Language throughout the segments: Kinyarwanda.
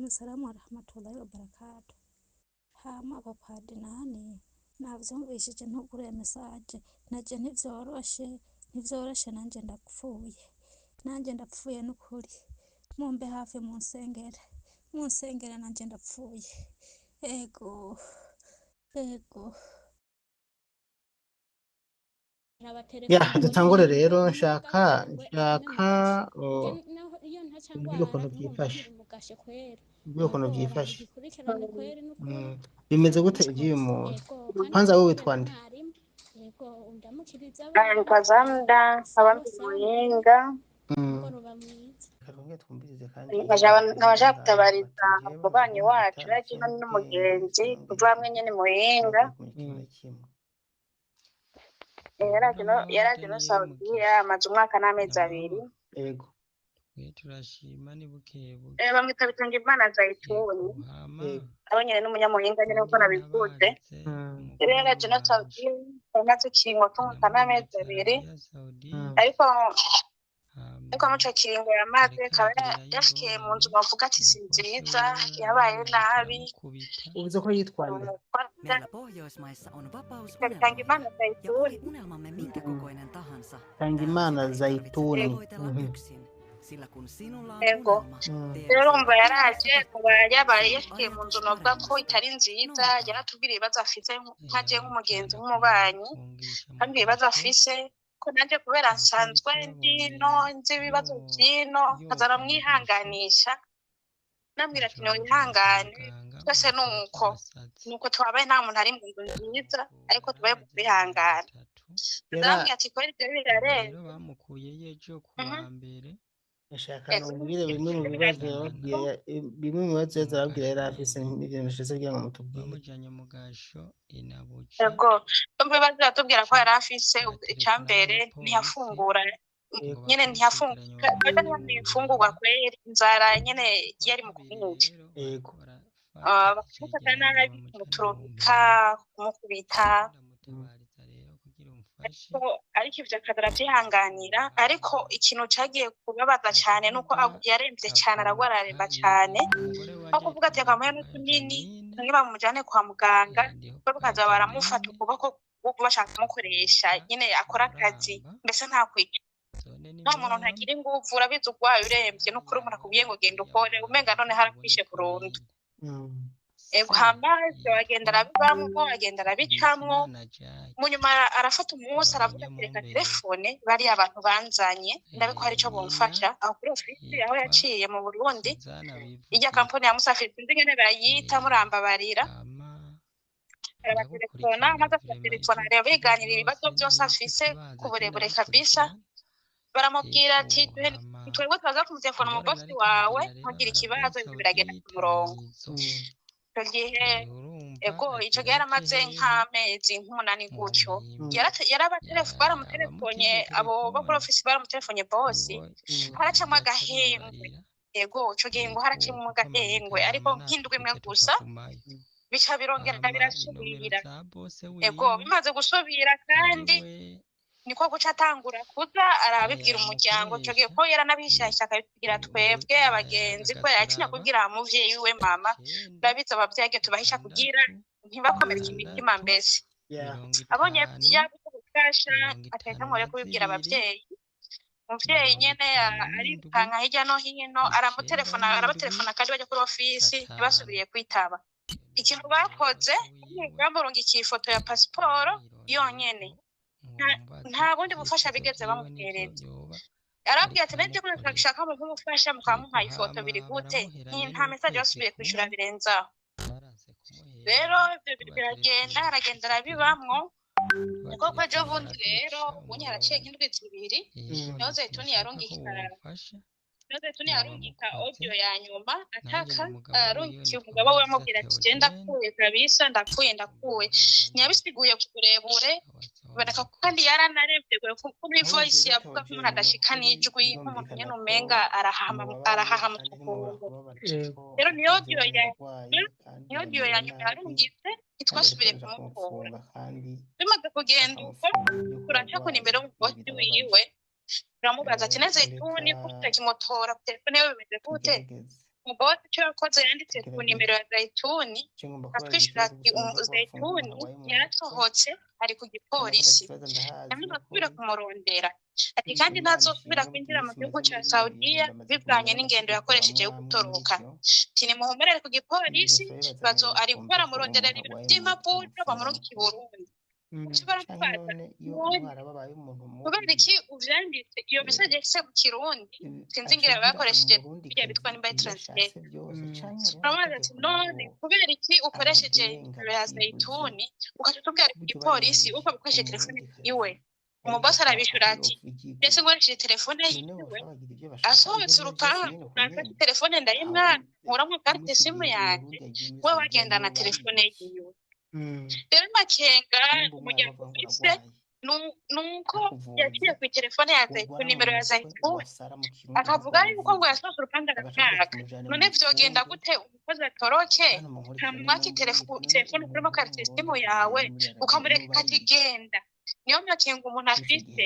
Assalamu warahmatullahi wabarakatuh. Hama abapadi nani navyumvishije ntugure message naje ntivyoroshe nanje ndapfuye n'ukuri mumbe hafi munsengere nanje ndapfuye ego dutangure rero nshaka umbwire ukuntu byifashe bimeze gute iby'uyu muntu kwanza wowe witwa nde? Nkazamda abandi muhinga nkabasha gutabariza umubanyi wacu yagiye n'umugenzi kuva hamwe nyene muhinga yaraje no Saudiya amaze umwaka n'amezi abiri. Yego turashima ni bukebu bamwita Bitangimana Zaituni abo nyene n'umunyamuhinga nyene uko nabivuze rero yaraje no Saudiya amaze ikiringo c'umwaka n'amezi abiri ariko muco kiringo yamaze akaba yashikiye mu nzu bavuga ati si nziza yabaye nabi. uvuze ko yitwa nde? Meillä Pohjoismaissa on vapaus Bitangimana Zaituni. oli unelmamme minkä kokoinen tahansa. Bitangimana Zaituni. Voi voitella yksin, sillä kun sinulla on Ego. unelma, tee Rero umva yaraje akaba yabaye yashikiye mu nzu navuga ko itari nziza yaratubwira ibibazo afise nkaje nk'umugenzi w'umubanyi kandi ibibazo afise ko nanje kubera nsanzwe ndino nzi ibibazo byino nkazara mwihanganisha nambwira ati wihangane twese nuko twabaye nta muntu ari mu nzu nziza ariko tubaye kwihangana ndambwira ati kweri ibyo birarenze rero bamukuye yejo kuwa mbere Nashaka numbwire bimwe mu bibazo yazababwira yari afise n'ibintu bishize kugira ngo mutubwire. bamujanye mu gasho inabuca yego umva ibibazo yatubwira ko yari afise icambere ntiyafungura nyene ntiyafungurwa kweri inzara nyene yari mu kumwica Yego bakamufata nabi kumuturubika kumukubita ariko ivyo akaza aravyihanganira ariko ikintu cagiye kubabaza cane nuko yaremvye cane aragwara araremba cane aho kuvuga ati akamuhe n'utunini bamwe bamujane kwa muganga bo bakaza baramufata ukuboko bashaka kumukoresha nyene akora akazi mbese nta kwica nta muntu ntagira inguvu urabizi urwaye uremvye n'ukuri umuntu akubwiye ngo genda ukore umenga none harakwishe burundu hamaze agenda arabibamwo agenda arabicamwo munyuma arafata umunsi aravuga ati reka telefone bariya abantu banzanye ndabe ko hari ico bomfasha aho kuri ofisi aho yaciye mu Burundi irya kampani ya Musafiri sinzi ingene bayita murambabarira arabaterefona maze akabaterefona rero biganira ibibazo byose afise ku burebure kabisa baramubwira ati twebwe twaza kumutelefona mu bosi wawe ntugira ikibazo ibintu biragenda ku murongo icyo gihe ico gihe yaramaze nk'amezi nk'umunani gutyo baramutelefone abo bo kuri ofisi baramutelefone bosi haracamwo agahengwe ico gihe ngo haracamwo agahengwe ariko nk'indwi imwe gusa bica birongera birasubira bimaze gusubira kandi niko guca atangura kuza arabibwira umuryango ico gihe ko yaranabishasha akabibwira twebwe abagenzi ko yakinya kugira umuvyeyi we mama urabizi abavyeyi tubahisha kugira ntibakomereke imitima mbese abonye yabufasha akahitamwo rero kubibwira abavyeyi umuvyeyi nyene arirukanka hirya no hino arabaterefona kandi bajya kuri ofisi ntibasubiye kwitaba ikintu bakoze bamurungikiye ifoto ya pasiporo yonyene nta bundi bufasha bigeze bamutereza arabwira ati nende ko nashaka mu kumufasha mukamuhaye ifoto biri gute nta message basubiye kwishura birenzaho rero ibyo biragenda arabibamwo niko ko ejo bundi rero ubundi haraciye nk'indwi zibiri niho Zaituni arungika audio ya nyuma ataka arungika umugabo we amubwira ati je ndapfuye kabisa ndapfuye ntiyabisiguye kurebure baraka kandi yaranarevye kuri voice yavuga ko umuntu adashika n'ijwi nk'umuntu nyene umenga arahaha mu tukungu rero niyo audio ya nyuma yarungitse itwasubire kumukura bimaze kugenda uko turacakona imbere y'umugozi wiwe turamubaza ati na Zaituni kutaki motora telefone yawe bimeze gute bosi icyo yakoze yanditse ku nimero ya Zaituni atwishyura ati Zaituni yarasohotse ari ku gipolisi yamaze gusubira kumurondera ati kandi ntazosubira kwinjira mu gihugu cya Saudiya bivanye n'ingendo yakoresheje yo gutoroka ati nimuhumure ari ku gipolisi ari gukora muronderera ibintu by'impapuro bamurungika i Burundi kubera iki uvyanditse iyo message yahise mu Kirundi sinzi ingero bakoresheje bijya bitwa nimba translate amaze ati none kubera iki ukoresheje ya Zaituni ukatubwira ku gipolisi uko bukoresheje telefone iwe umubasa arabishura ati mbese ngoresheje telefone yiwe asohotse urupangu nafashe telefone ndayimwana nkuramo carte simu yanjye we wagendana telefone yiwe rero makenga umuryango ufise nuko yaciye ku telefone ya Zaituni nimero ya Zaituni akavuga yuko ngo yasohotse urupanga agashaka none vyogenda gute umukozi atoroke ntamwaki telefone kurimo carte simu yawe ukamureka katigenda niyo makenga umuntu afite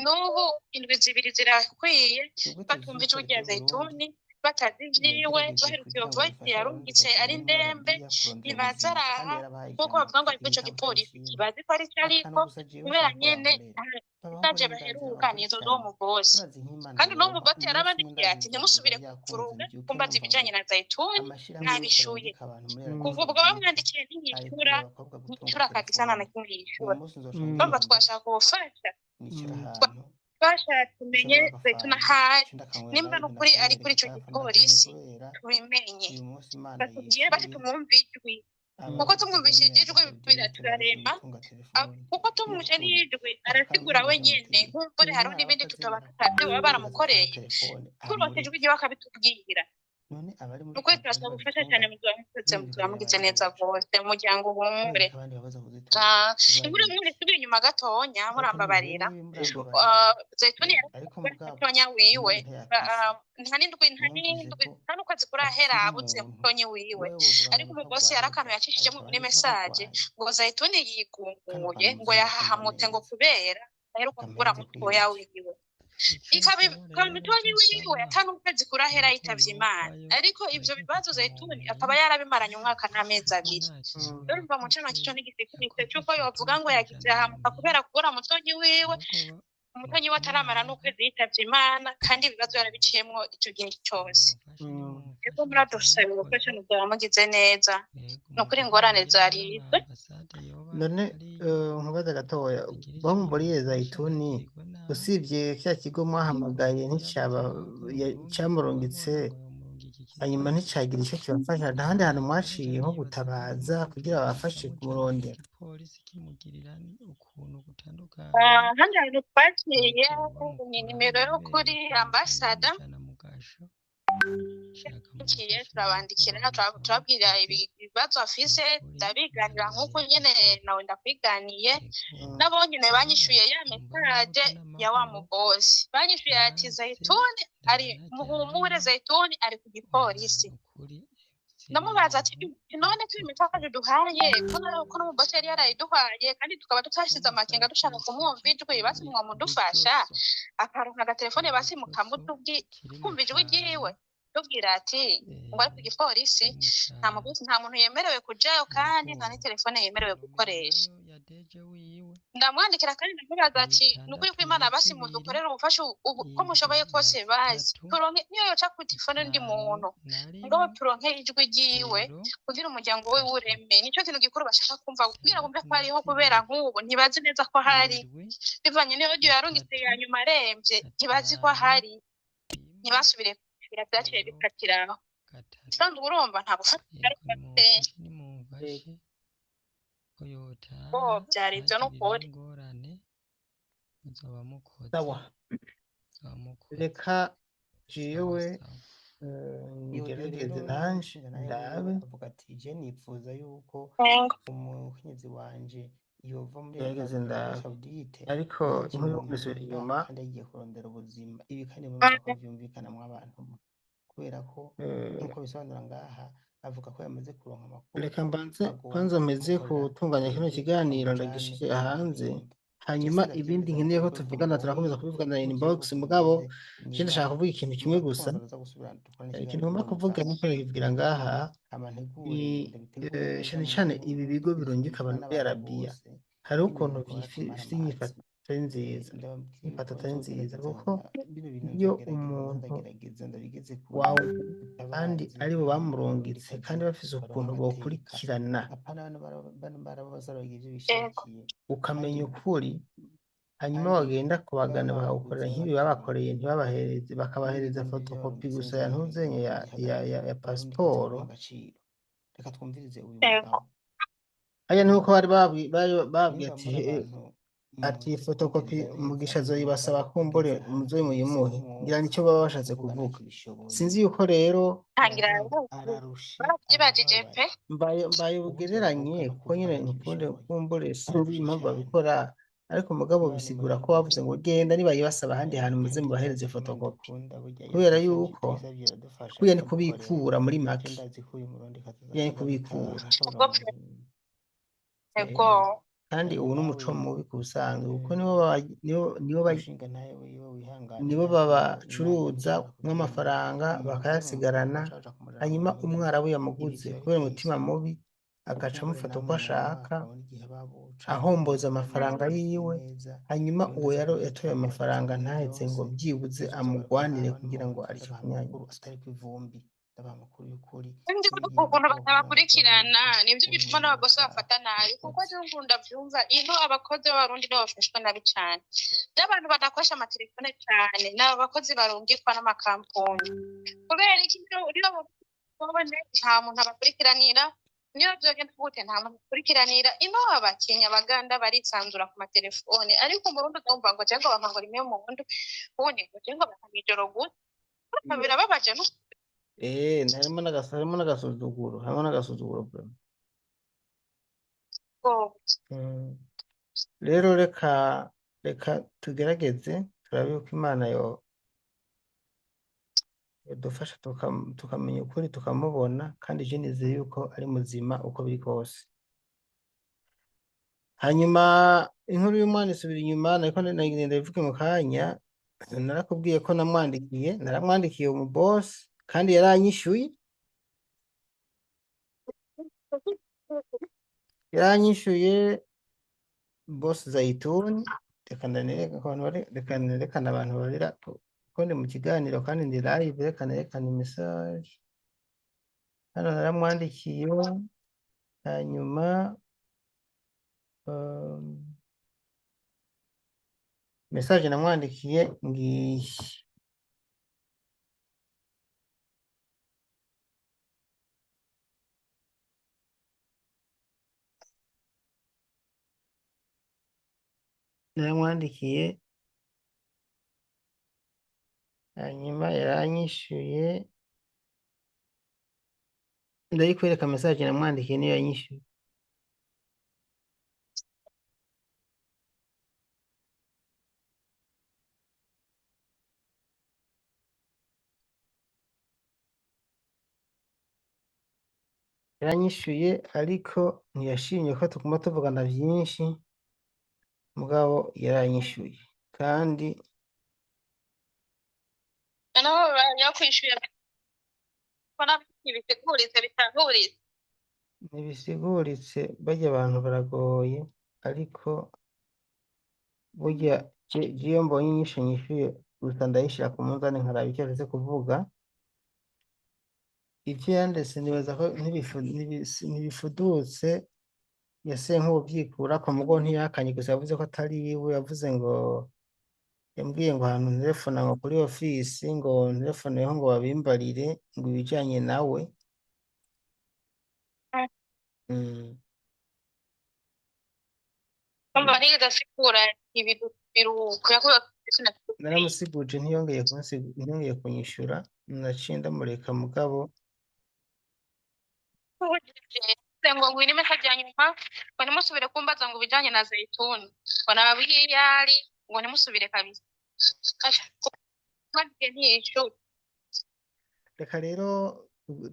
n'ubu indwi zibiri zirakwiye batumva ijwi rya Zaituni batazi ivyiwe baheruka iyo voice yarungitse ari ndembe ntibaza araha nk'uko bavuga ngo ariko ico gipolisi kibazi ko ari cyo ariko kubera nyene itaje baheruka nizo zo mu bosi kandi no mu bosi yarabandikiye ati ntimusubire kuvuruga kumbaza ibijanye na Zaituni nabishuye kuva ubwo bamwandikiye ntiyishura kabisa na kimwe yishura bamba twashaka ubufasha twashatse tumenye Zaituni ahari nimba n'ukuri ari kuri ico gipolisi tubimenye batubwire bati tumwumve ijwi kuko tumwumvishije ijwi biraturarema kuko tumwumvise n'ijwi arasigura wenyene nk'umbure hariho n'ibindi tutaba tutazi baba baramukoreye turose ijwi ryiwe akabitubwira nuko turasaba gufasha cyane muzamugize neza rwose umuryango uhumure inkuru nkuru isubiye inyuma gatonya murambabarira Zaituni yaratonya wiwe nta n'ukwezi kurahera abuze mutonyi wiwe ariko umubosi yarakantu yacishijemo muri message ngo Zaituni yigunguye ngo yahahamutse ngo kubera aheruka kugura mutoya wiwe mutonyi wiwe atanu ukwezi kurahera yitavye Imana ariko ivyo bibazo Zaituni akaba yarabimaranye umwaka n'amezi abiri urumva mu cana kico n'igisekurice cyuko yovuga ngo yagize ahamuka kubera kugura mutonyi wiwe umutonyi we ataramara n'ukwezi yitavye Imana kandi ibibazo yarabiciyemwo ico gihe cyose ego muradusaba ubufasha mugize neza nukuri ingorane zarize none nkubaza gatoya bamuburiye Zaituni usibye cya kigo mwahamagaye nticyamurungitse hanyuma nticagira icyo kibafasha ntahandi hantu mwaciye nko gutabaza kugira babafashe kumurondera ahandi hantu twaciye ni nimero yo kuri ambasada turabandikira turabwira ibibazo afise ndabiganira nk'uko nyene nawe ndakwiganiye nabo nyene banyishuye ya message ya wa mubosi banyishuye ati Zaituni ari muhumure Zaituni ari ku gipolisi ndamubaza ati none ko imitakaje duhaye ko n'umubosi yari yarayiduhaye kandi tukaba tutashize amakenga dushaka kumwumva ijwi basi mwamudufasha akaronka agatelefone basi kumva ijwi ryiwe tubwira ati ngo ari ku gipolisi nta muntu yemerewe kujayo kandi nta n'itelefone yemerewe gukoresha ndamwandikira kandi ndamubaza ati nukuri ko Imana basi mudukorera ubufasha uko mushoboye kose bazi turonke niyo yoca ku telefone ndi muntu ngo turonke ijwi ryiwe kugira umuryango we ureme nicyo kintu gikuru bashaka kumva kugira bumve ko hariho kubera nk'ubu ntibazi neza ko hari bivanye n'iyo audio yarungitse ya nyuma aremvye ntibazi ko hari ntibasubire byaciye bikatiraho sanzwe urumva nta bufatira byari ibyo n'ukuri sawa reka jewe ngerageze nanje ndabe avuga ati je nipfuza yuko umukenyezi wanje yova muri Saudite ariko inkuru musubira inyuma ndagiye kurondera ubuzima ibi kandi mu byumvikana mu abantu kubera ko nkuko bisobanura ngaha avuga ko yamaze kuronka amakuru reka mbanze kwanza meze kutunganya kino kiganiro ndagishije hanze hanyuma ibindi nkeneye ko tuvugana turakomeza kubivugana na inbox mugabo je ndashaka kuvuga ikintu kimwe gusa ikintu ngomba kuvuga nuko nibwira ngaha cyane cyane ibi bigo birungika abantu muri Arabiya hari ukuntu bifite inyifato atari nziza inyifato atari nziza kuko iyo umuntu wawe kandi ari bo bamurungitse kandi bafise ukuntu bokurikirana ukamenya ukuri hanyuma bagenda kubagana bakawukorera nk'ibi babakoreye ntibabahereze bakabahereza fotokopi gusa ya ntuzenye ya pasiporo haya nuko bari babwiye ati fotokopi mugisha zoyibasaba kumbure muzoyi muyimuhe ngira nicyo baba bashatse kuvuga sinzi yuko rero ntangira barabyibaje pe mbaye ugereranye kuko nyine ntikunde kumbure sinzi impamvu babikora ariko mugabo bisigura ko bavuze ngo genda nibayibasaba ahandi hantu muze mubahereze fotokopi kubera yuko kuya ni kubikura muri make kuya ni kubikura ego kandi ubu n'umuco mubi ku busanzwe kuko nibo babacuruza nk'amafaranga bakayasigarana hanyuma umwarabu yamuguze kubera umutima mubi agaca amufata uko ashaka ahomboza amafaranga yiwe hanyuma uwo yatoye amafaranga ntahetse ngo byibuze amugwanire kugira ngo areke kunyanyura ndi ukuntu batabakurikirana nibyo bituma n'abagosi bafata nabi kuko nkunda byumva ino abakozi b'abarundi nibo bafashwe nabi cyane n'abantu badakoresha amatelefone cyane n'abo bakozi barungikwa n'amakampuni kubera iki uriyo babone nta muntu abakurikiranira niyo byogenda gute nta muntu abakurikiranira ino abakenya abaganda barisanzura ku matelefone ariko mu Burundi ukumva ngo cyangwa bamangora imwe mu bundi ubundi ngo cyangwa bakamijoro gute birababaje no harimo n'agasuzuguro bro rero reka tugerageze turabe uko Imana yadufasha tukamenya ukuri tukamubona kandi je nizeye yuko ari muzima uko biri kose hanyuma inkuru y'umwana isubira inyuma nariko ndabivuge mu kanya narakubwiye ko naramwandikiye umu boss kandi yaranyishuye boss Zaituni reka nerekana abantu barira ko ndi mu kiganiro kandi ndi live reka nerekana message hano naramwandikiye hanyuma message namwandikiye ngiyi naramwandikiye hanyuma yaranyishuye ndayikwereka message namwandikiye niyo yanyishuye yaranyishuye ariko ntiyashimye ko tuguma tuvugana byinshi mugabo yaranyishuye kandi naho yakwishuye bana ibiteguritse bitahuritse ntibisiguritse bajya abantu baragoye ariko burya iyo mbonye inyishu nyishuye gusa ndayishira ku munzani nkaraba icyo ashatse kuvuga ivyo yanditse nibaza ko ntibifudutse yase nk'ubyikurako mugo ntiyakanye gusa yavuze ko atari iwe yavuze ngo yambwiye ngo ahantu nterefona ngo kuri ofisi ngo nterefoneho ngo babimbarire ngo ibijanye nawe barigasigura ibiruhuko yakuba naramusiguje ntiyongeye kunyishura naciye ndamureka mugabo ngo ngwino message ya nyuma ngo nimusubire kumbaza ngo bijanye na Zaituni ngo nababwiye yari ngo nimusubire kabisa reka rero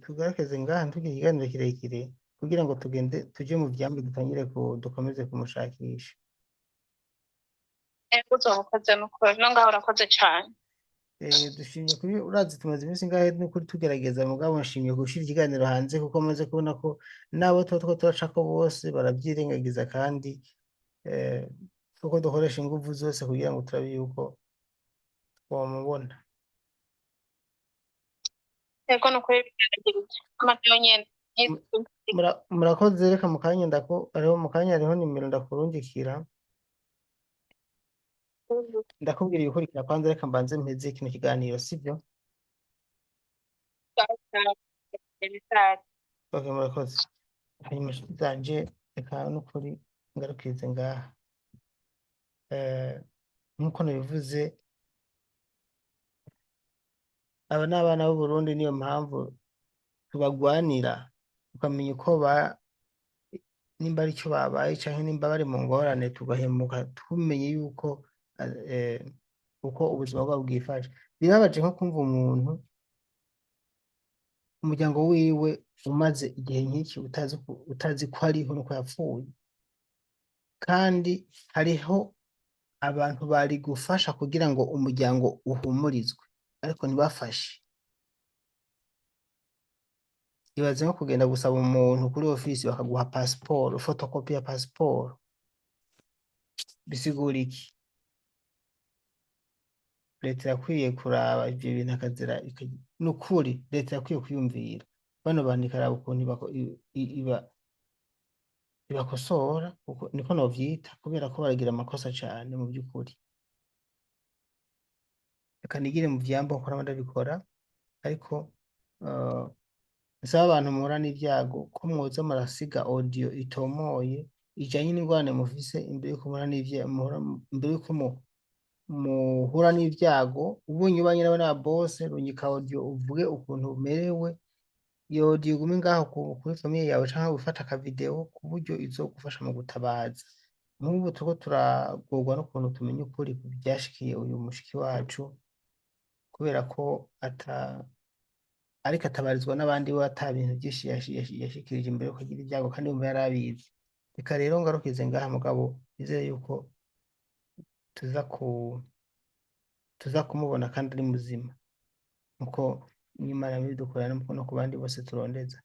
tugarakeze ngaha tugira ikiganiro kirekire kugira ngo tugende tuje mu vyambi dutangire dukomeze kumushakisha uzomukoze n'ukuri no ngaho urakoze cane. dushimye kuri urazi tumaze iminsi ngahe n'ukuri tugerageza mugabo nshimye gushira ikiganiro hanze kuko maze kubona ko nabo tuba turacako bose barabyirengagiza kandi kuko dukoresha ingufu zose kugira ngo turabe yuko wamubona. Ego n'ukuri birageretse amato nyene. Murakoze reka mu kanya hariho nimero ndakurungikira ndakubwira ibikurikira kwanza reka mbanze mpeze kino kiganiro sibyo? Okay, murakoze. Hanyuma inshuti zanje reka n'ukuri ngarukize ngaha nk'uko nabivuze aba ni abana b'u Burundi niyo mpamvu tubagwanira tukamenya uko nimba ari cyo babaye canke nimba bari mu ngorane tugahemuka tumenye yuko uko ubuzima bwabo bwifashe. Birabaje nko kumva umuntu umuryango wiwe umaze igihe nk'iki utazi ko ariho nuko yapfuye, kandi hariho abantu bari gufasha kugira ngo umuryango uhumurizwe ariko ntibafashe. Ibaze nko kugenda gusaba umuntu kuri ofisi bakaguha pasiporo, fotokopi ya pasiporo, bisigura iki? Leta irakwiye kuraba ivyo bintu akazira nukuri leta irakwiye kuyumvira bano bantu ikaraba ukuntu ibakosora niko novyita kubera ko baragira amakosa cane mu by'ukuri. Reka nigire mu vyambo nkora ndabikora ariko nsaba abantu muhura n'ivyago ko mwoza murasiga audio itomoye ijanye n'ingorane mufise imbere yuko muhura n'ivyago ubonye ubanye na bose runyika audio uvuge ukuntu umerewe. Iyo audio igume ngaho kuri famille yawe canke ufata aka video ku buryo izogufasha mu gutabaza. Nk'ubu turiko turagorwa n'ukuntu tumenya ukuri ku byashikiye uyu mushiki wacu kubera ko ariko atabarizwa n'abandi we ata bintu byinshi yashikirije imbere yo kugira ibyago kandi yumva yarabizi. Reka rero ngarukize ngaha mugabo nizere yuko tuza kumubona kandi ari muzima nkuko Imana yabidukorera no ku bandi bose turondeza.